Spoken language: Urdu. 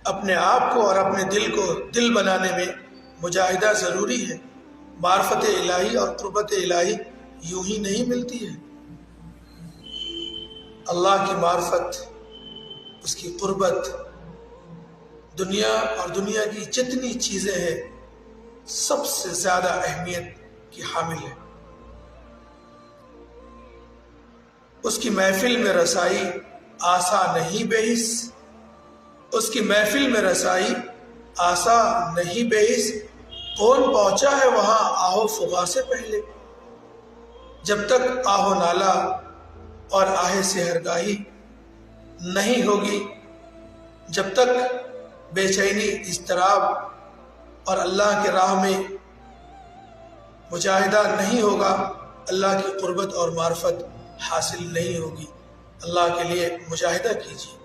اپنے آپ کو اور اپنے دل کو دل بنانے میں مجاہدہ ضروری ہے۔ معرفت الہی اور قربت الہی یوں ہی نہیں ملتی ہے۔ اللہ کی معرفت، اس کی قربت، دنیا اور دنیا کی جتنی چیزیں ہیں سب سے زیادہ اہمیت کی حامل ہے۔ اس کی محفل میں رسائی آسا نہیں بحث، اس کی محفل میں رسائی آسا نہیں بحث، کون پہنچا ہے وہاں آہو فغاں سے پہلے؟ جب تک آہو نالا اور آہ سحرگاہی نہیں ہوگی، جب تک بے چینی، اضطراب اور اللہ کے راہ میں مجاہدہ نہیں ہوگا، اللہ کی قربت اور معرفت حاصل نہیں ہوگی۔ اللہ کے لیے مجاہدہ کیجیے۔